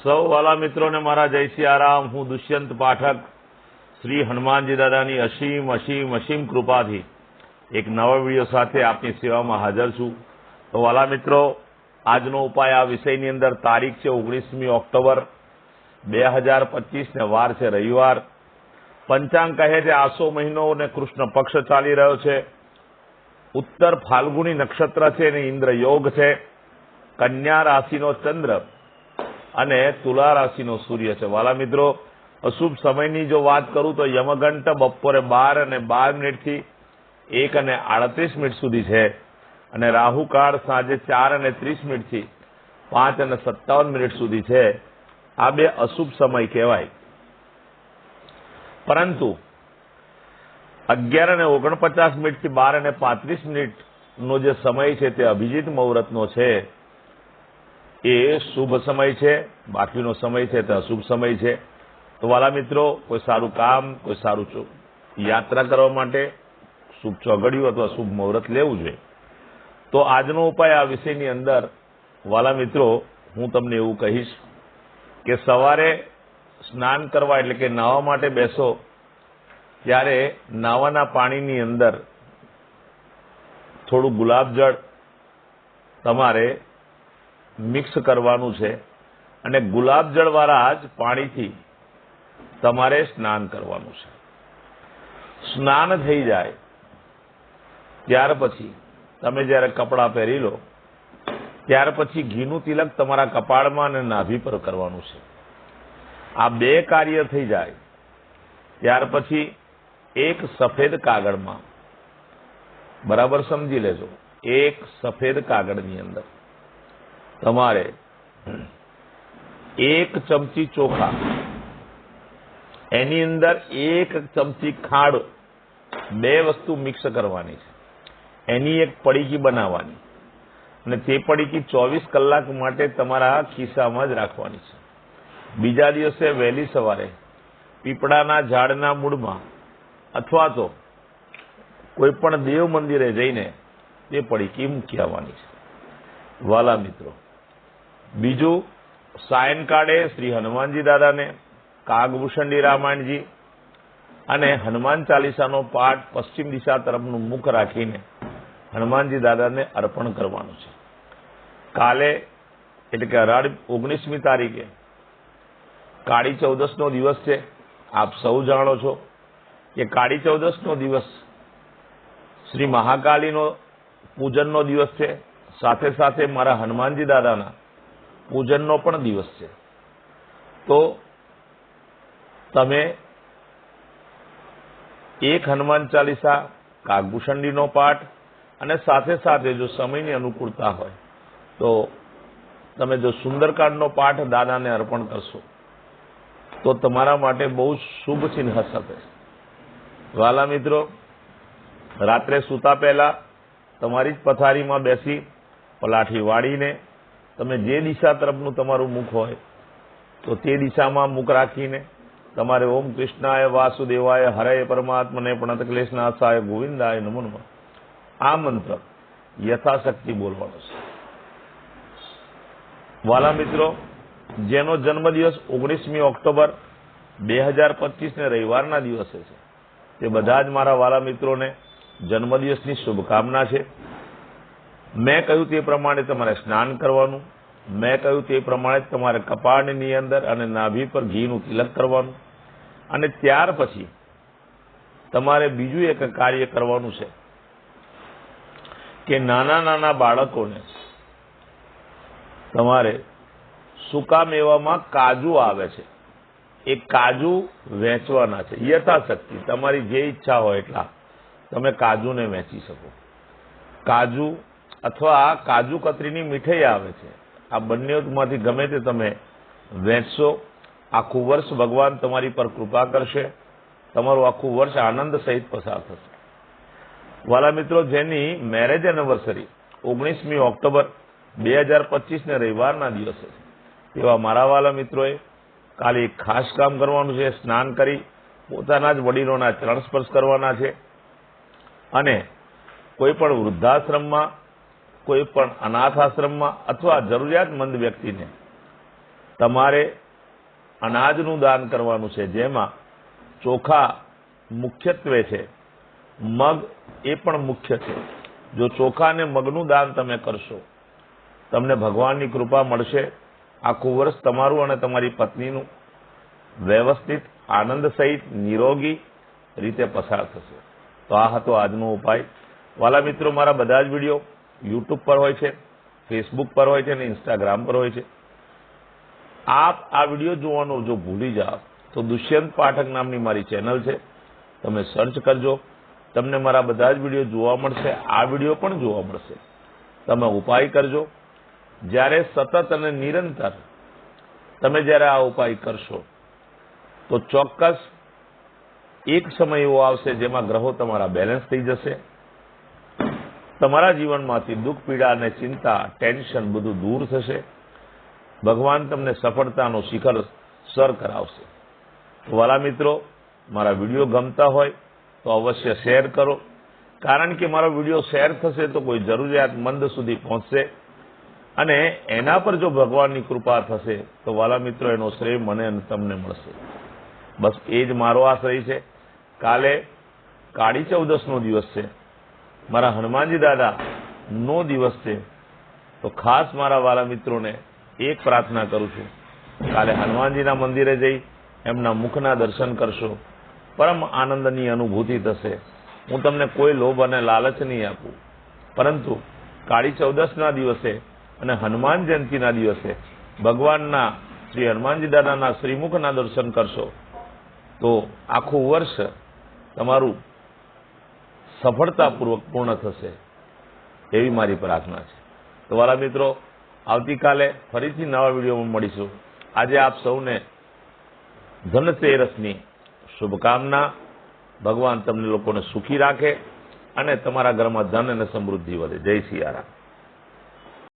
સૌ વાલા મિત્રોને મારા જય સિયારામ। હું દુષ્યંત પાઠક શ્રી હનુમાનજી દાદાની અસીમ અસીમ અસીમ કૃપાથી એક નવા વિડીયો સાથે આપની સેવામાં હાજર છું। તો વાલા મિત્રો, આજનો ઉપાય આ વિષયની અંદર તારીખ છે 19મી ઓક્ટોબર 2025 ને વાર છે રવિવાર। પંચાંગ કહે છે આસો મહિનો અને કૃષ્ણ પક્ષ ચાલી રહ્યો છે। ઉત્તર ફાલ્ગુની નક્ષત્ર છે અને ઇન્દ્ર યોગ છે। કન્યા રાશિનો ચંદ્ર અને તુલા રાશિનો સૂર્ય છે। વાલા મિત્રો, અશુભ સમયની જો વાત કરું તો યમઘંટ બપોરે 12:12 થી 1:38 સુધી છે અને રાહુકાળ સાંજે 4:30 થી 5:57 સુધી છે। આ બે અશુભ સમય કહેવાય, પરંતુ 11:49 થી 12:35 નો જે સમય છે તે અભિજીત મુહૂર્તનો છે। એ શુભ સમય છે, બાકીનો સમય છે તે અશુભ સમય છે। તો વાલા મિત્રો, કોઈ સારું કામ, કોઈ સારું યાત્રા કરવા માટે શુભ ચોઘડિયું અથવા શુભ મુહૂર્ત લેવું જોઈએ। તો આજનો ઉપાય આ વિષયની અંદર વાલા મિત્રો હું તમને એવું કહીશ કે સવારે સ્નાન કરવા એટલે કે નાહવા માટે બેસો ત્યારે નાવાના પાણીની અંદર થોડું ગુલાબજળ તમારે મિક્સ કરવાનું છે અને ગુલાબજળ વાળા જ પાણીથી તમારે સ્નાન કરવાનું છે। સ્નાન થઈ જાય ત્યાર પછી તમે જ્યારે કપડાં પહેરી લો ત્યાર પછી ઘીનું તિલક તમારા કપાળમાં અને નાભી પર કરવાનું છે। આ બે કાર્ય થઈ જાય ત્યાર પછી એક સફેદ કાગળમાં, બરાબર સમજી લેજો, એક સફેદ કાગળની અંદર તમારે 1 ચમચી ચોખા, એની અંદર 1 ચમચી ખાંડ, બે વસ્તુ મિક્સ કરવાની છે। એની એક પડીકી બનાવવાની અને તે પડીકી 24 કલાક માટે તમારા ખિસ્સામાં જ રાખવાની છે। બીજા દિવસે વહેલી સવારે પીપળાના ઝાડના મૂળમાં અથવા તો કોઈ પણ દેવ મંદિરે જઈને તે પડીકી મૂકી આવવાની છે। વાલા મિત્રો, બીજું, સાયંકાળે શ્રી હનુમાનજી દાદાને કાગભૂષણજી રામાયણજી અને હનુમાન ચાલીસાનો પાઠ પશ્ચિમ દિશા તરફનું મુખ રાખીને હનુમાનજી દાદાને અર્પણ કરવાનું છે। કાલે એટલે કે 19મી તારીખે કાળી ચૌદસનો દિવસ છે। આપ સૌ જાણો છો કે કાળી ચૌદસનો દિવસ શ્રી મહાકાલીનો પૂજનનો દિવસ છે, સાથે સાથે મારા હનુમાનજી દાદાના પૂજનનો પણ દિવસ છે। તો તમે એક હનુમાન ચાલીસા, કાગભૂષણજીનો પાઠ અને સાથે સાથે જો સમયની અનુકૂળતા હોય તો તમે જો સુંદરકાંડનો પાઠ દાદાને અર્પણ કરશો તો તમારા માટે બહુ શુભ ચિહ્ન હશે। વાલા મિત્રો, રાત્રે સૂતા પહેલા તમારી જ પથારીમાં બેસી પલાઠી વાળીને તમે જે દિશા તરફનું તમારું મુખ હોય તો તે દિશામાં મુખ રાખીને તમારે ઓમ કૃષ્ણાય વાસુદેવાય હરે પરમાત્મને પ્રણત ક્લેશનાશાય ગોવિંદાય નમો નમઃ આ મંત્ર યથાશક્તિ બોલવાનો છે। વાલા મિત્રો, જેનો જન્મદિવસ 19મી ઓક્ટોબર 2025 ને રવિવારના દિવસે છે તે બધા જ મારા વાલા મિત્રોને જન્મદિવસની શુભકામના છે। મેં કહ્યું તે પ્રમાણે તમારે સ્નાન કરવાનું, મેં કહ્યું તે પ્રમાણે તમારે કપાળની અંદર અને નાભી પર ઘીનું તિલક કરવાનું અને ત્યાર પછી તમારે બીજું એક કાર્ય કરવાનું છે કે નાના નાના બાળકોને તમારે સૂકા મેવામાં કાજુ આવે છે એ કાજુ વેચવાના છે। યથાશક્તિ તમારી જે ઈચ્છા હોય એટલા તમે કાજુને વેચી શકો। કાજુ અથવા કાજુ કતરીની મીઠાઈ આવે છે, આ બંનેમાંથી ગમે તે તમે વેચશો। આખું વર્ષ ભગવાન તમારી પર કૃપા કરશે, તમારું આખું વર્ષ આનંદ સહિત પસાર થશે। વાલા મિત્રો, જેની મેરેજ એનિવર્સરી 19મી ઓક્ટોબર 2025 ને રવિવારના દિવસે છે તેવા મારા વાલા મિત્રોએ કાલે એક ખાસ કામ કરવાનું છે। સ્નાન કરી પોતાના જ વડીલોના ચરણ સ્પર્શ કરવાના છે અને કોઈ પણ વૃદ્ધાશ્રમમાં, કોઈ પણ અનાથ આશ્રમમાં અથવા જરૂરિયાતમંદ વ્યક્તિને તમારે અનાજનું દાન કરવાનું છે, જેમાં ચોખા મુખ્યત્વે છે, મગ એ પણ મુખ્ય છે. જો ચોખા અને મગનું દાન તમે કરશો, તમને ભગવાનની કૃપા મળશે. આખું વર્ષ તમારું અને તમારી પત્નીનું વ્યવસ્થિત આનંદ સહિત નિરોગી રીતે પસાર થશે. તો આ હતો આજનો ઉપાય. વાલા મિત્રો, મારા બધા જ વિડીયો યુટ્યુબ પર હોય છે, ફેસબુક પર હોય છે અને ઇન્સ્ટાગ્રામ પર હોય છે. આપ આ વિડીયો જોવાનું જો ભૂલી જાઓ તો દુષ્યંત પાઠક નામની મારી ચેનલ છે, તમે સર્ચ કરજો, તમને મારા બધા જ વિડીયો જોવા મળશે. આ વિડીયો પણ જોવા મળશે. તમે ઉપાય કરજો. જ્યારે સતત અને નિરંતર તમે જ્યારે આ ઉપાય કરશો તો ચોક્કસ એક સમય એવો આવશે જેમાં ગ્રહો તમારા બેલેન્સ થઈ જશે. તમારા જીવનમાંથી દુઃખ, પીડા અને ચિંતા, ટેન્શન બધું દૂર થશે. ભગવાન તમને સફળતાનો શિખર સર કરાવશે. વાલા મિત્રો, મારા વિડીયો ગમતા હોય તો અવશ્ય શેર કરો, કારણ કે મારો વિડીયો શેર થશે તો કોઈ જરૂરિયાતમંદ સુધી પહોંચશે અને એના પર જો ભગવાનની કૃપા થશે તો વાલા મિત્રો એનો શ્રેય મને અને તમને મળશે. બસ એ જ મારો આશ્રય છે. કાલે કાળી ચૌદસનો દિવસ છે, મારા હનુમાનજી દાદાનો દિવસ છે. તો ખાસ મારા વાલા મિત્રોને એક પ્રાર્થના કરું છું, કાલે હનુમાનજીના મંદિરે જઈ એમના મુખના દર્શન કરશો, પરમ આનંદની અનુભૂતિ થશે. હું તમને કોઈ લોભ અને લાલચ નહીં આપું, પરંતુ કાળી ચૌદસના દિવસે અને હનુમાન જયંતિના દિવસે ભગવાનના શ્રી હનુમાનજી દાદાના શ્રીમુખના દર્શન કરશો તો આખું વર્ષ તમારું સફળતાપૂર્વક પૂર્ણ થશે, એવી મારી પ્રાર્થના છે. તો વાલા મિત્રો, આવતીકાલે ફરીથી નવા વિડીયોમાં મળીશું. આજે આપ સૌને ધનતેરસની શુભકામના. ભગવાન તમને લોકોને સુખી રાખે અને તમારા ઘરમાં ધન અને સમૃદ્ધિ વધે. જય સિયારામ.